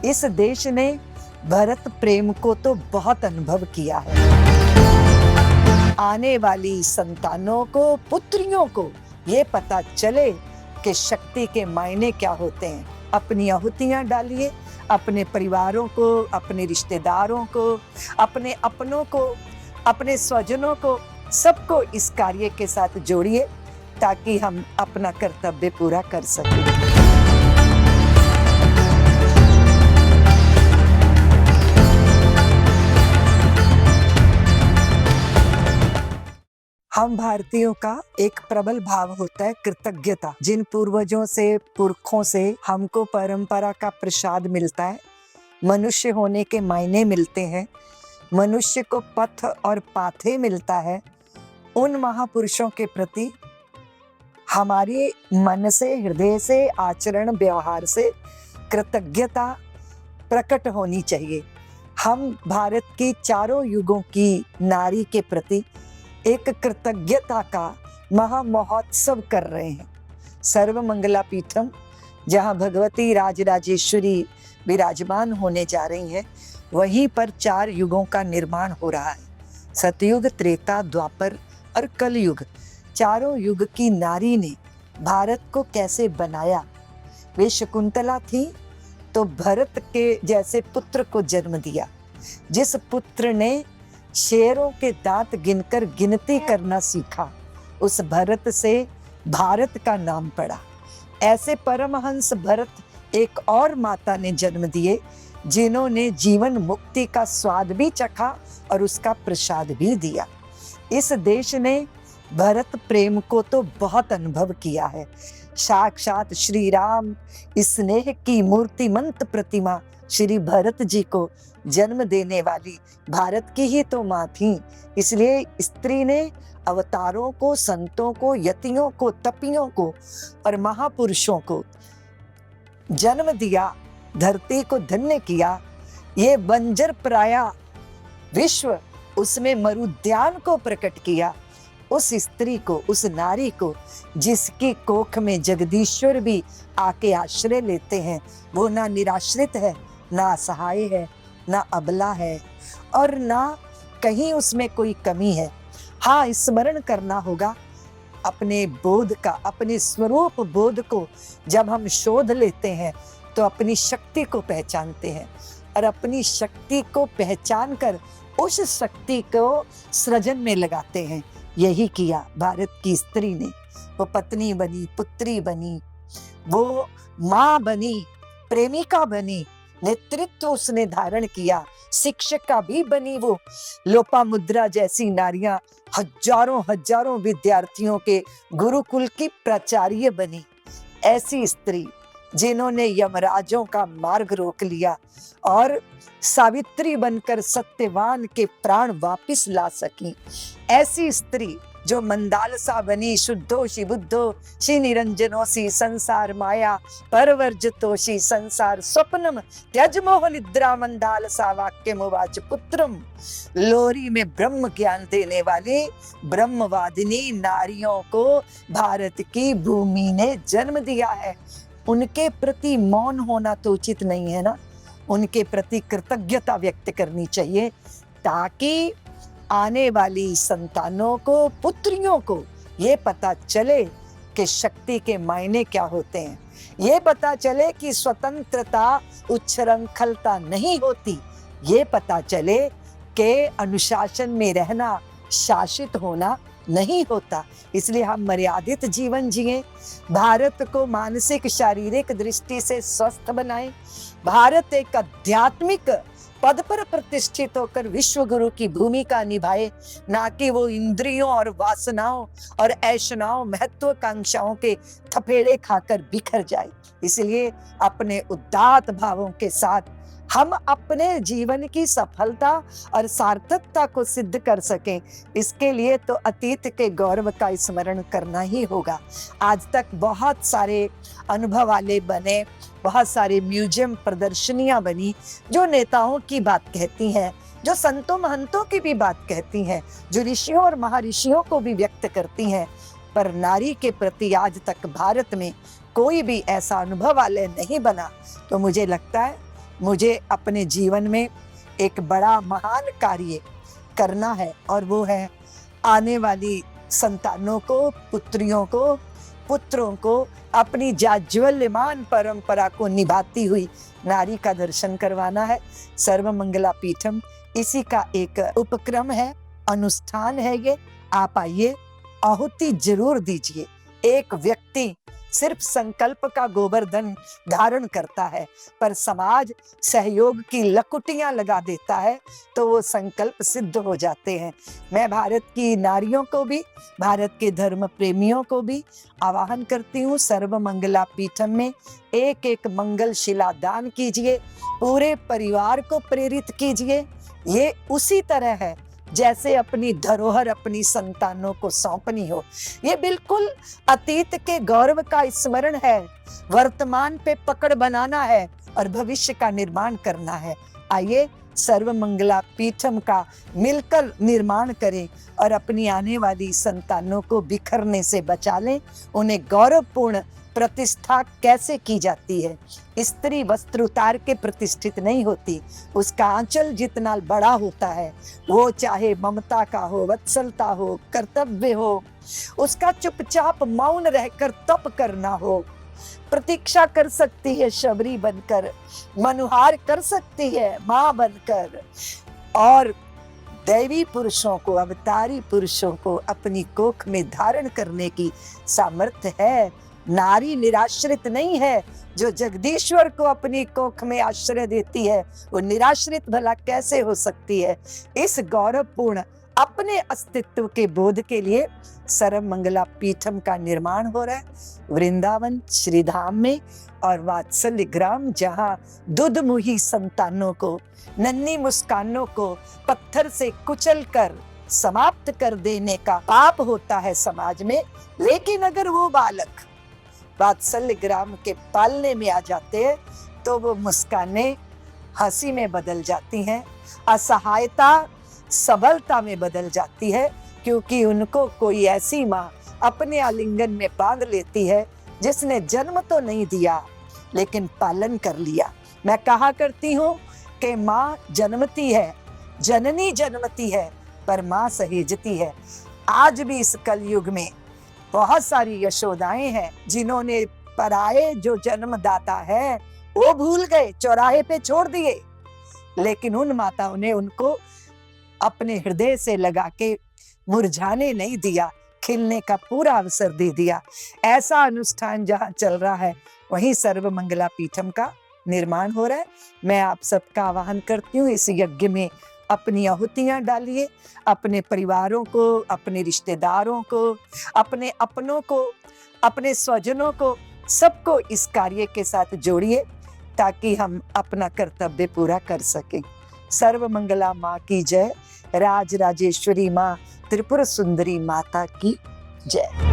इस देश ने भरत प्रेम को तो बहुत अनुभव किया है। आने वाली संतानों को, पुत्रियों को ये पता चले कि शक्ति के मायने क्या होते हैं। अपनी आहुतियां डालिए, अपने परिवारों को, अपने रिश्तेदारों को, अपने अपनों को, अपने स्वजनों को, सबको इस कार्य के साथ जोड़िए ताकि हम अपना कर्तव्य पूरा कर सकें। हम भारतीयों का एक प्रबल भाव होता है कृतज्ञता। जिन पूर्वजों से, पुरखों से हमको परंपरा का प्रसाद मिलता है, मनुष्य होने के मायने मिलते हैं, मनुष्य को पथ और पाथे मिलता है, उन महापुरुषों के प्रति हमारे मन से, हृदय से, आचरण व्यवहार से कृतज्ञता प्रकट होनी चाहिए। हम भारत की चारों युगों की नारी के प्रति एक कृतज्ञता का महामहोत्सव कर रहे हैं। सर्वमंगला पीठम, जहाँ भगवती राजराजेश्वरी विराजमान होने जा रही हैं, वहीं पर 4 युगों का निर्माण हो रहा है। सतयुग, त्रेता, द्वापर और कलयुग, चारों युग की नारी ने भारत को कैसे बनाया। वे शकुंतला थी तो भरत के जैसे पुत्र को जन्म दिया। जिस पुत्र ने शेरों के दांत गिनकर गिनती करना सीखा, उस भरत से भारत का नाम पड़ा। ऐसे परमहंस भरत एक और माता ने जन्म दिए, जिन्होंने जीवन मुक्ति का स्वाद भी चखा और उसका प्रसाद भी दिया। इस देश ने भरत प्रेम को तो बहुत अनुभव किया है। साक्षात श्री राम स्नेह की मूर्तिमंत प्रतिमा श्री भरत जी को जन्म देने वाली भारत की ही तो माँ थी। इसलिए स्त्री ने अवतारों को, संतों को, यतियों को, तपियों को और महापुरुषों को जन्म दिया, धरती को धन्य किया। ये बंजर प्राया विश्व, उसमें मरुद्यान को प्रकट किया। उस स्त्री को, उस नारी को, जिसकी कोख में जगदीश्वर भी आके आश्रय लेते हैं, वो ना निराश्रित है, ना असहाय है, ना अबला है और ना कहीं उसमें कोई कमी है। हाँ, स्मरण करना होगा अपने बोध का, अपने स्वरूप बोध को। जब हम शोध लेते हैं तो अपनी शक्ति को पहचानते हैं और अपनी शक्ति को पहचान कर उस शक्ति को सृजन में लगाते हैं। यही किया भारत की स्त्री ने। वो पत्नी बनी, पुत्री बनी, वो माँ बनी, प्रेमिका बनी, नेतृत्व उसने धारण किया, शिक्षिका भी बनी। वो लोपामुद्रा जैसी नारियां हजारों हजारों विद्यार्थियों के गुरुकुल की प्राचार्य बनी। ऐसी स्त्री जिन्होंने यमराजों का मार्ग रोक लिया और सावित्री बनकर सत्यवान के प्राण वापिस ला सकी। ऐसी स्त्री जो मंदालसा बनी, शुद्धोषी बुद्धोषी निरंजनोषी संसार माया परवर्जतोषी संसार स्वप्नम त्यज मोह निद्रा मंदालसा वाक्यमुवाच पुत्रम। लोरी में ब्रह्म ज्ञान देने वाली ब्रह्मवादिनी नारियों को भारत की भूमि ने जन्म दिया है। उनके प्रति मौन होना तो उचित नहीं है ना। उनके प्रति कृतज्ञता व्यक्त करनी चाहिए ताकि आने वाली संतानों को, पुत्रियों को ये पता चले कि शक्ति के मायने क्या होते हैं। ये पता चले कि स्वतंत्रता उच्छृंखलता नहीं होती। ये पता चले कि अनुशासन में रहना, शासित होना नहीं होता। इसलिए हम मर्यादित जीवन जिएं, भारत को मानसिक शारीरिक दृष्टि से स्वस्थ बनाएं। भारत एक आध्यात्मिक पद पर प्रतिष्ठित होकर विश्व गुरु की भूमिका निभाए, ना कि वो इंद्रियों और वासनाओं और ऐशनाओं, महत्वाकांक्षाओं के थपेड़े खाकर बिखर जाए। इसलिए अपने उदात्त भावों के साथ हम अपने जीवन की सफलता और सार्थकता को सिद्ध कर सकें, इसके लिए तो अतीत के गौरव का स्मरण करना ही होगा। आज तक बहुत सारे अनुभव वाले बने, बहुत सारे म्यूजियम, प्रदर्शनियां बनी जो नेताओं की बात कहती हैं, जो संतों महंतों की भी बात कहती हैं, जो ऋषियों और महर्षियों को भी व्यक्त करती हैं, पर नारी के प्रति आज तक भारत में कोई भी ऐसा अनुभव वाले नहीं बना। तो मुझे लगता है मुझे अपने जीवन में एक बड़ा महान कार्य करना है, और वो है आने वाली संतानों को, पुत्रियों को, पुत्रों को अपनी जाज्वल्यमान परंपरा को निभाती हुई नारी का दर्शन करवाना है। सर्वमंगला पीठम इसी का एक उपक्रम है, अनुष्ठान है ये। आप आइए, आहुति जरूर दीजिए। एक व्यक्ति सिर्फ संकल्प का गोवर्धन धारण करता है, पर समाज सहयोग की लकुटियां लगा देता है तो वो संकल्प सिद्ध हो जाते हैं। मैं भारत की नारियों को भी, भारत के धर्म प्रेमियों को भी आह्वान करती हूँ, सर्वमंगला पीठम में एक एक मंगल शिला दान कीजिए, पूरे परिवार को प्रेरित कीजिए। ये उसी तरह है जैसे अपनी धरोहर अपनी संतानों को सौंपनी हो। ये बिल्कुल अतीत के गौरव का स्मरण है, वर्तमान पे पकड़ बनाना है और भविष्य का निर्माण करना है। आइए सर्वमंगला पीठम का मिलकर निर्माण करें और अपनी आने वाली संतानों को बिखरने से बचा लें। उन्हें गौरवपूर्ण प्रतिष्ठा कैसे की जाती है। स्त्री वस्त्र उतार के प्रतिष्ठित नहीं होती, उसका आंचल जितना बड़ा होता है, वो चाहे ममता का हो, वत्सलता हो, कर्तव्य हो, उसका चुपचाप मौन रहकर तप करना हो। प्रतीक्षा कर सकती है शबरी बनकर, मनुहार कर सकती है माँ बनकर, और दैवी पुरुषों को, अवतारी पुरुषों को अपनी कोख में धारण करने की सामर्थ्य है। नारी निराश्रित नहीं है। जो जगदीश्वर को अपनी कोख में आश्रय देती है, वो निराश्रित भला कैसे हो सकती है। इस गौरवपूर्ण अपने अस्तित्व के बोध के लिए सर्वमंगला पीठम का निर्माण हो रहा है वृंदावन श्रीधाम में, और वात्सल्य ग्राम, जहाँ दुधमुही संतानों को, नन्ही मुस्कानों को पत्थर से कुचल कर समाप्त कर देने का पाप होता है समाज में। लेकिन अगर वो बालक वात्सल्य ग्राम के पालने में आ जाते हैं तो वो मुस्कानें हंसी में बदल जाती हैं, असहायता सबलता में बदल जाती है, क्योंकि उनको कोई ऐसी माँ अपने आलिंगन में बांध लेती है जिसने जन्म तो नहीं दिया लेकिन पालन कर लिया। मैं कहा करती हूँ कि माँ जन्मती है, जननी जन्मती है, पर माँ सहेजती है। आज भी इस कलयुग में बहुत सारी यशोदाएं हैं जिन्होंने पराये जो जन्मदाता है वो भूल गए, चौराहे पे छोड़ दिए, लेकिन उन माताओं ने उनको अपने हृदय से लगा के मुरझाने नहीं दिया, खिलने का पूरा अवसर दे दिया। ऐसा अनुष्ठान जहाँ चल रहा है वहीं सर्वमंगला पीठम का निर्माण हो रहा है। मैं आप सबका आह्वान करती हूँ, इस यज्ञ में अपनी आहुतियां डालिए, अपने परिवारों को, अपने रिश्तेदारों को, अपने अपनों को, अपने स्वजनों को, सबको इस कार्य के साथ जोड़िए ताकि हम अपना कर्तव्य पूरा कर सकें। सर्वमंगला माँ की जय, राज राजेश्वरी माँ त्रिपुर सुंदरी माता की जय।